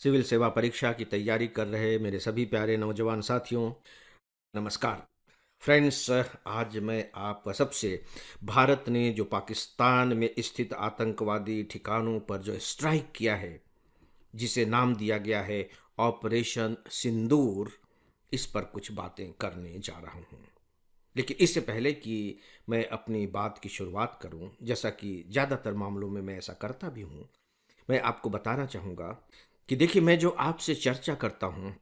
Civil सेवा परीक्षा की तैयारी कर रहे मेरे सभी प्यारे नौजवान साथियों, नमस्कार। फ्रेंड्स, आज मैं आप सबसे भारत ने जो पाकिस्तान में स्थित आतंकवादी ठिकानों पर जो स्ट्राइक किया है, जिसे नाम दिया गया है ऑपरेशन सिंदूर, इस पर कुछ बातें करने जा रहा हूँ। लेकिन इससे पहले कि मैं अपनी बात की शुरुआत करूं, जैसा कि ज़्यादातर मामलों में मैं ऐसा करता भी हूं, मैं आपको बताना चाहूँगा कि देखिए, मैं जो आपसे चर्चा करता हूँ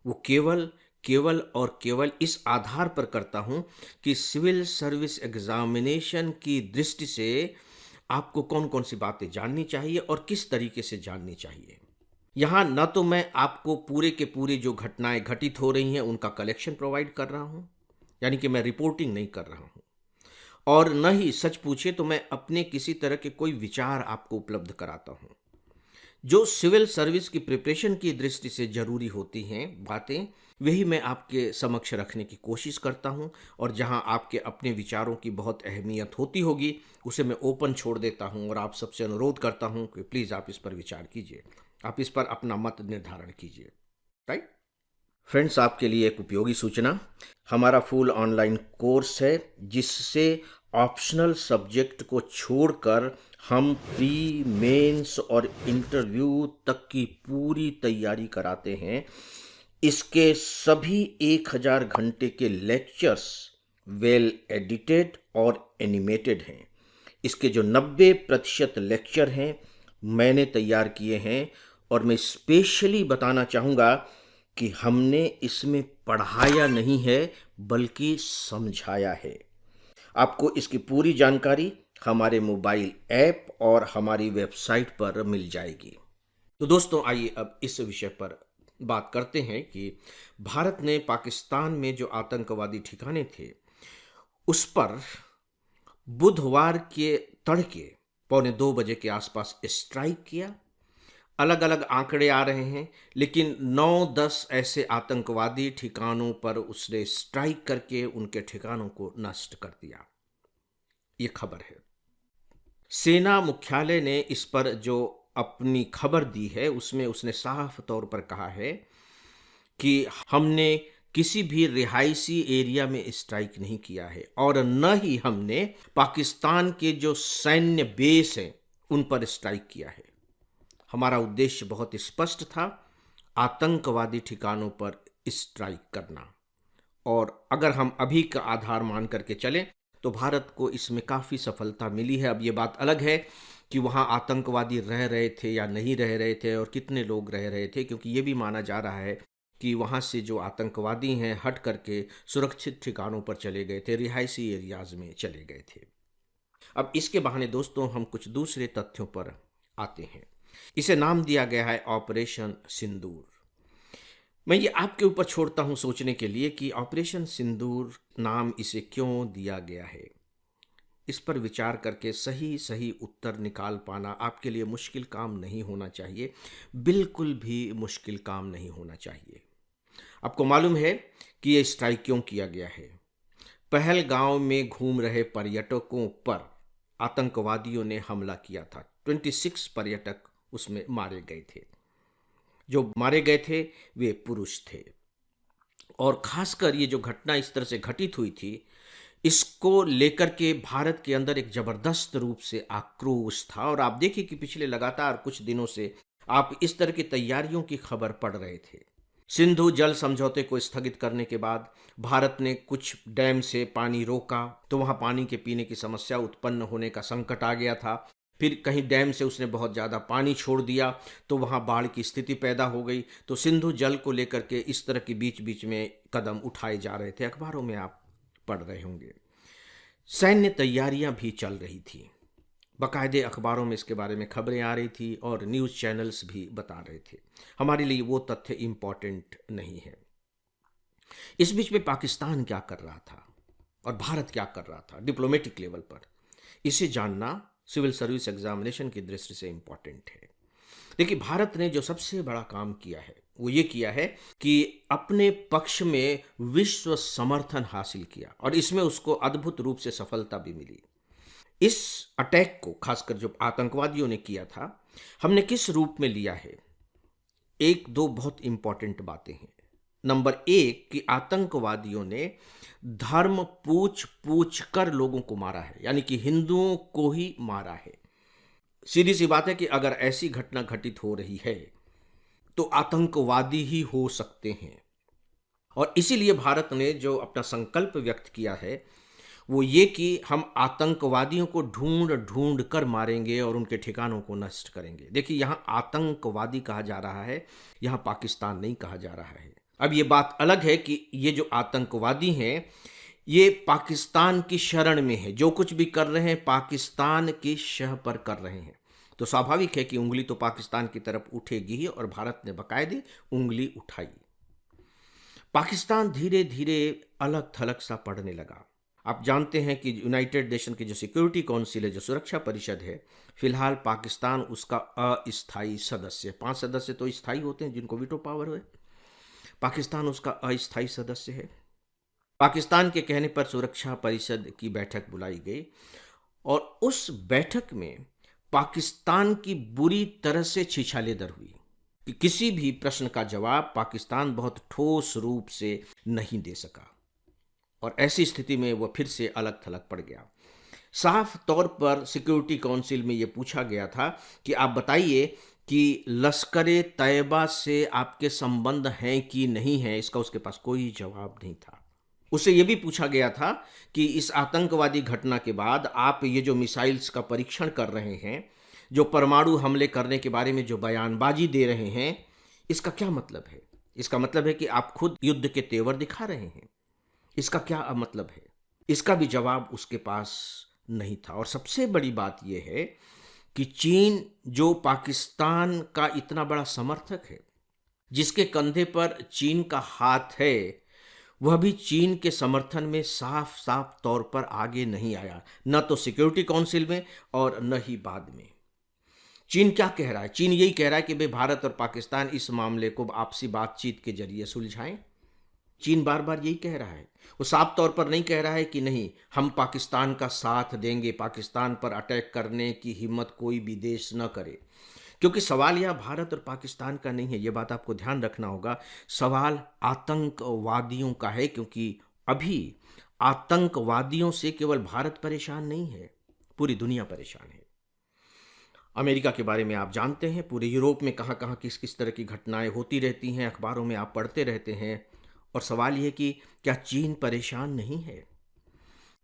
वो केवल केवल और केवल इस आधार पर करता हूँ कि सिविल सर्विस एग्जामिनेशन की दृष्टि से आपको कौन कौन सी बातें जाननी चाहिए और किस तरीके से जाननी चाहिए। यहाँ न तो मैं आपको पूरे के पूरे जो घटनाएं घटित हो रही हैं उनका कलेक्शन प्रोवाइड कर रहा हूँ, यानी कि मैं रिपोर्टिंग नहीं कर रहा हूँ, और न ही सच पूछे तो मैं अपने किसी तरह के कोई विचार आपको उपलब्ध कराता हूँ। जो सिविल सर्विस की प्रिपरेशन की दृष्टि से जरूरी होती हैं बातें, वही मैं आपके समक्ष रखने की कोशिश करता हूं, और जहां आपके अपने विचारों की बहुत अहमियत होती होगी उसे मैं ओपन छोड़ देता हूं और आप सबसे अनुरोध करता हूं कि प्लीज़ आप इस पर विचार कीजिए, आप इस पर अपना मत निर्धारण कीजिए। राइट फ्रेंड्स, आपके लिए एक उपयोगी सूचना, हमारा फुल ऑनलाइन कोर्स है जिससे ऑप्शनल सब्जेक्ट को छोड़कर हम प्री मेंस और इंटरव्यू तक की पूरी तैयारी कराते हैं। इसके सभी 1000 घंटे के लेक्चर्स वेल एडिटेड और एनिमेटेड हैं। इसके जो 90% लेक्चर हैं मैंने तैयार किए हैं, और मैं स्पेशली बताना चाहूँगा कि हमने इसमें पढ़ाया नहीं है बल्कि समझाया है। आपको इसकी पूरी जानकारी हमारे मोबाइल ऐप और हमारी वेबसाइट पर मिल जाएगी। तो दोस्तों, आइए अब इस विषय पर बात करते हैं कि भारत ने पाकिस्तान में जो आतंकवादी ठिकाने थे उस पर बुधवार के तड़के 1:45 बजे के आसपास स्ट्राइक किया। अलग अलग आंकड़े आ रहे हैं, लेकिन 9-10 ऐसे आतंकवादी ठिकानों पर उसने स्ट्राइक करके उनके ठिकानों को नष्ट कर दिया। ये खबर है। सेना मुख्यालय ने इस पर जो अपनी खबर दी है उसमें उसने साफ तौर पर कहा है कि हमने किसी भी रिहायशी एरिया में स्ट्राइक नहीं किया है, और न ही हमने पाकिस्तान के जो सैन्य बेस हैं उन पर स्ट्राइक किया है। हमारा उद्देश्य बहुत स्पष्ट था, आतंकवादी ठिकानों पर स्ट्राइक करना। और अगर हम अभी का आधार मान करके चलें तो भारत को इसमें काफ़ी सफलता मिली है। अब ये बात अलग है कि वहाँ आतंकवादी रह रहे थे या नहीं रह रहे थे और कितने लोग रह रहे थे, क्योंकि ये भी माना जा रहा है कि वहाँ से जो आतंकवादी हैं हट करके सुरक्षित ठिकानों पर चले गए थे, रिहायशी एरियाज में चले गए थे। अब इसके बहाने दोस्तों हम कुछ दूसरे तथ्यों पर आते हैं। इसे नाम दिया गया है ऑपरेशन सिंदूर। मैं ये आपके ऊपर छोड़ता हूं सोचने के लिए कि ऑपरेशन सिंदूर नाम इसे क्यों दिया गया है। इस पर विचार करके सही सही उत्तर निकाल पाना आपके लिए मुश्किल काम नहीं होना चाहिए, बिल्कुल भी मुश्किल काम नहीं होना चाहिए। आपको मालूम है कि ये स्ट्राइक क्यों किया गया है। पहलगांव में घूम रहे पर्यटकों पर आतंकवादियों ने हमला किया था। 26 पर्यटक उसमें मारे गए थे। जो मारे गए थे वे पुरुष थे, और खासकर ये जो घटना इस तरह से घटित हुई थी, इसको लेकर के भारत के अंदर एक जबरदस्त रूप से आक्रोश था। और आप देखिए कि पिछले लगातार कुछ दिनों से आप इस तरह की तैयारियों की खबर पढ़ रहे थे। सिंधु जल समझौते को स्थगित करने के बाद भारत ने कुछ डैम से पानी रोका, तो वहां पानी के पीने की समस्या उत्पन्न होने का संकट आ गया था। फिर कहीं डैम से उसने बहुत ज़्यादा पानी छोड़ दिया तो वहाँ बाढ़ की स्थिति पैदा हो गई। तो सिंधु जल को लेकर के इस तरह के बीच बीच में कदम उठाए जा रहे थे, अखबारों में आप पढ़ रहे होंगे। सैन्य तैयारियां भी चल रही थी, बाकायदे अखबारों में इसके बारे में खबरें आ रही थी और न्यूज़ चैनल्स भी बता रहे थे। हमारे लिए वो तथ्य इम्पॉर्टेंट नहीं है। इस बीच में पाकिस्तान क्या कर रहा था और भारत क्या कर रहा था डिप्लोमेटिक लेवल पर, इसे जानना सिविल सर्विस एग्जामिनेशन की दृष्टि से इम्पॉर्टेंट है। देखिए, भारत ने जो सबसे बड़ा काम किया है वो ये किया है कि अपने पक्ष में विश्व समर्थन हासिल किया, और इसमें उसको अद्भुत रूप से सफलता भी मिली। इस अटैक को, खासकर जो आतंकवादियों ने किया था, हमने किस रूप में लिया है, एक दो बहुत इंपॉर्टेंट बातें हैं। नंबर एक कि आतंकवादियों ने धर्म पूछ पूछ कर लोगों को मारा है, यानी कि हिंदुओं को ही मारा है। सीधी सी बात है कि अगर ऐसी घटना घटित हो रही है तो आतंकवादी ही हो सकते हैं। और इसीलिए भारत ने जो अपना संकल्प व्यक्त किया है वो ये कि हम आतंकवादियों को ढूंढ ढूंढ कर मारेंगे और उनके ठिकानों को नष्ट करेंगे। देखिए, यहाँ आतंकवादी कहा जा रहा है, यहाँ पाकिस्तान नहीं कहा जा रहा है। अब ये बात अलग है कि ये जो आतंकवादी हैं ये पाकिस्तान की शरण में है, जो कुछ भी कर रहे हैं पाकिस्तान की शह पर कर रहे हैं। तो स्वाभाविक है कि उंगली तो पाकिस्तान की तरफ उठेगी ही, और भारत ने बाकायदे उंगली उठाई। पाकिस्तान धीरे धीरे अलग थलग सा पड़ने लगा। आप जानते हैं कि यूनाइटेड नेशन की जो सिक्योरिटी काउंसिल है, जो सुरक्षा परिषद है, फिलहाल पाकिस्तान उसका अस्थायी सदस्य है। 5 सदस्य तो स्थायी होते हैं जिनको वीटो पावर है, पाकिस्तान उसका अस्थायी सदस्य है। पाकिस्तान के कहने पर सुरक्षा परिषद की बैठक बुलाई गई और उस बैठक में पाकिस्तान की बुरी तरह से छिछालेदर हुई कि किसी भी प्रश्न का जवाब पाकिस्तान बहुत ठोस रूप से नहीं दे सका, और ऐसी स्थिति में वह फिर से अलग थलग पड़ गया। साफ तौर पर सिक्योरिटी काउंसिल में यह पूछा गया था कि आप बताइए कि लश्कर तैयबा से आपके संबंध हैं कि नहीं हैं। इसका उसके पास कोई जवाब नहीं था। उससे यह भी पूछा गया था कि इस आतंकवादी घटना के बाद आप ये जो मिसाइल्स का परीक्षण कर रहे हैं, जो परमाणु हमले करने के बारे में जो बयानबाजी दे रहे हैं, इसका क्या मतलब है? इसका मतलब है कि आप खुद युद्ध के तेवर दिखा रहे हैं। इसका क्या मतलब है? इसका भी जवाब उसके पास नहीं था। और सबसे बड़ी बात यह है कि चीन, जो पाकिस्तान का इतना बड़ा समर्थक है, जिसके कंधे पर चीन का हाथ है, वह भी चीन के समर्थन में साफ साफ तौर पर आगे नहीं आया, न तो सिक्योरिटी काउंसिल में और न ही बाद में। चीन क्या कह रहा है? चीन यही कह रहा है कि भाई भारत और पाकिस्तान इस मामले को आपसी बातचीत के जरिए सुलझाएं। चीन बार बार यही कह रहा है। वो साफ तौर पर नहीं कह रहा है कि नहीं, हम पाकिस्तान का साथ देंगे, पाकिस्तान पर अटैक करने की हिम्मत कोई भी देश न करे। क्योंकि सवाल यह भारत और पाकिस्तान का नहीं है, यह बात आपको ध्यान रखना होगा। सवाल आतंकवादियों का है, क्योंकि अभी आतंकवादियों से केवल भारत परेशान नहीं है, पूरी दुनिया परेशान है। अमेरिका के बारे में आप जानते हैं, पूरे यूरोप में कहाँ कहाँ किस किस तरह की घटनाएं होती रहती हैं, अखबारों में आप पढ़ते रहते हैं। और सवाल यह कि क्या चीन परेशान नहीं है?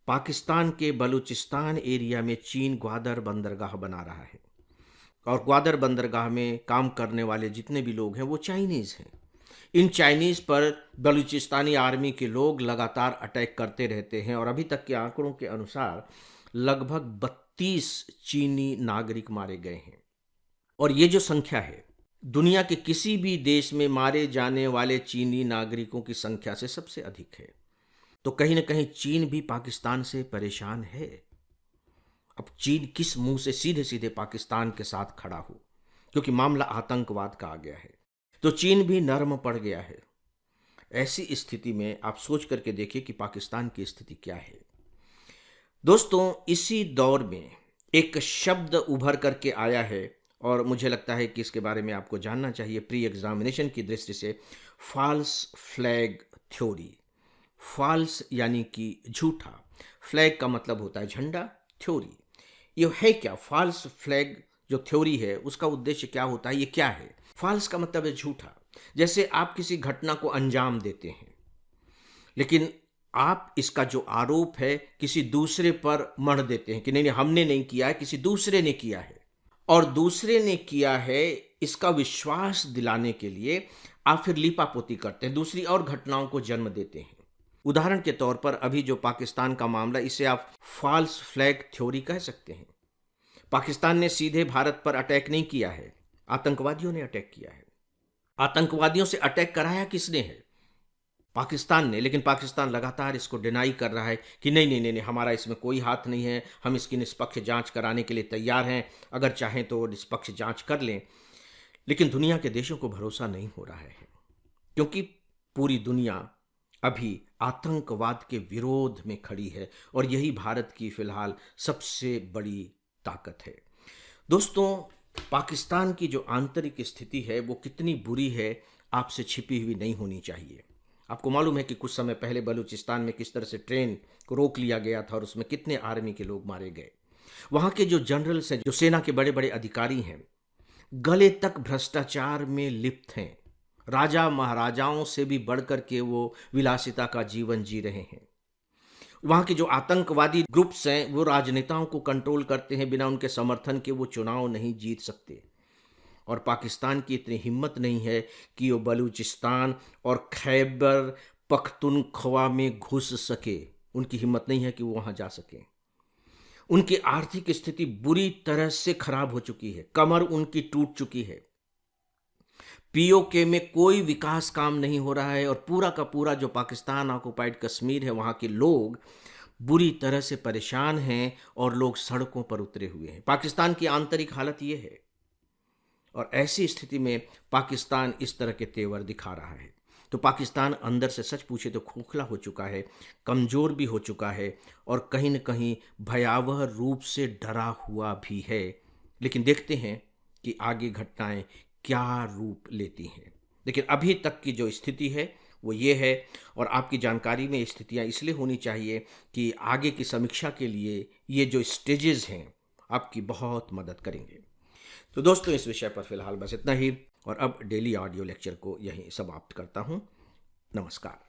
पाकिस्तान के बलूचिस्तान एरिया में चीन ग्वादर बंदरगाह बना रहा है, और ग्वादर बंदरगाह में काम करने वाले जितने भी लोग हैं वो चाइनीज़ हैं। इन चाइनीज़ पर बलूचिस्तानी आर्मी के लोग लगातार अटैक करते रहते हैं, और अभी तक के आंकड़ों के अनुसार लगभग 32 चीनी नागरिक मारे गए हैं। और ये जो संख्या है, दुनिया के किसी भी देश में मारे जाने वाले चीनी नागरिकों की संख्या से सबसे अधिक है। तो कहीं ना कहीं चीन भी पाकिस्तान से परेशान है। अब चीन किस मुंह से सीधे सीधे पाकिस्तान के साथ खड़ा हो, क्योंकि मामला आतंकवाद का आ गया है, तो चीन भी नर्म पड़ गया है। ऐसी स्थिति में आप सोच करके देखिए कि पाकिस्तान की स्थिति क्या है। दोस्तों, इसी दौर में एक शब्द उभर करके आया है, और मुझे लगता है कि इसके बारे में आपको जानना चाहिए प्री एग्जामिनेशन की दृष्टि से। False flag theory. फॉल्स यानी कि झूठा, फ्लैग का मतलब होता है झंडा, थ्योरी ये है क्या? फॉल्स फ्लैग जो थ्योरी है उसका उद्देश्य क्या होता है, ये क्या है? फॉल्स का मतलब है झूठा। जैसे आप किसी घटना को अंजाम देते हैं, लेकिन आप इसका जो आरोप है किसी दूसरे पर मढ़ देते हैं कि नहीं नहीं हमने नहीं किया है, किसी दूसरे ने किया है, और दूसरे ने किया है इसका विश्वास दिलाने के लिए आप फिर लीपापोती करते हैं, दूसरी और घटनाओं को जन्म देते हैं। उदाहरण के तौर पर अभी जो पाकिस्तान का मामला, इसे आप फॉल्स फ्लैग थ्योरी कह सकते हैं। पाकिस्तान ने सीधे भारत पर अटैक नहीं किया है, आतंकवादियों ने अटैक किया है। आतंकवादियों से अटैक कराया किसने है? पाकिस्तान ने। लेकिन पाकिस्तान लगातार इसको डिनाई कर रहा है कि नहीं नहीं नहीं नहीं, हमारा इसमें कोई हाथ नहीं है, हम इसकी निष्पक्ष जांच कराने के लिए तैयार हैं, अगर चाहें तो निष्पक्ष जांच कर लें। लेकिन दुनिया के देशों को भरोसा नहीं हो रहा है, क्योंकि पूरी दुनिया अभी आतंकवाद के विरोध में खड़ी है, और यही भारत की फिलहाल सबसे बड़ी ताकत है। दोस्तों, पाकिस्तान की जो आंतरिक स्थिति है वो कितनी बुरी है, आपसे छिपी हुई नहीं होनी चाहिए। आपको मालूम है कि कुछ समय पहले बलूचिस्तान में किस तरह से ट्रेन को रोक लिया गया था और उसमें कितने आर्मी के लोग मारे गए। वहाँ के जो जनरल्स हैं, जो सेना के बड़े बड़े अधिकारी हैं, गले तक भ्रष्टाचार में लिप्त हैं। राजा महाराजाओं से भी बढ़कर के वो विलासिता का जीवन जी रहे हैं। वहाँ के जो आतंकवादी ग्रुप्स हैं वो राजनेताओं को कंट्रोल करते हैं, बिना उनके समर्थन के वो चुनाव नहीं जीत सकते। और पाकिस्तान की इतनी हिम्मत नहीं है कि वो बलूचिस्तान और खैबर पख्तूनख्वा में घुस सके। उनकी हिम्मत नहीं है कि वो वहाँ जा सके। उनकी आर्थिक स्थिति बुरी तरह से खराब हो चुकी है, कमर उनकी टूट चुकी है। पीओके में कोई विकास काम नहीं हो रहा है और पूरा का पूरा जो पाकिस्तान ऑक्युपाइड कश्मीर है, वहाँ के लोग बुरी तरह से परेशान हैं और लोग सड़कों पर उतरे हुए हैं। पाकिस्तान की आंतरिक हालत ये है और ऐसी स्थिति में पाकिस्तान इस तरह के तेवर दिखा रहा है। तो पाकिस्तान अंदर से सच पूछे तो खोखला हो चुका है, कमज़ोर भी हो चुका है और कहीं न कहीं भयावह रूप से डरा हुआ भी है। लेकिन देखते हैं कि आगे घटनाएं क्या रूप लेती हैं। लेकिन अभी तक की जो स्थिति है वो ये है और आपकी जानकारी में स्थितियां इसलिए होनी चाहिए कि आगे की समीक्षा के लिए ये जो स्टेजेस हैं आपकी बहुत मदद करेंगे। तो दोस्तों, इस विषय पर फिलहाल बस इतना ही और अब डेली ऑडियो लेक्चर को यहीं समाप्त करता हूँ। नमस्कार।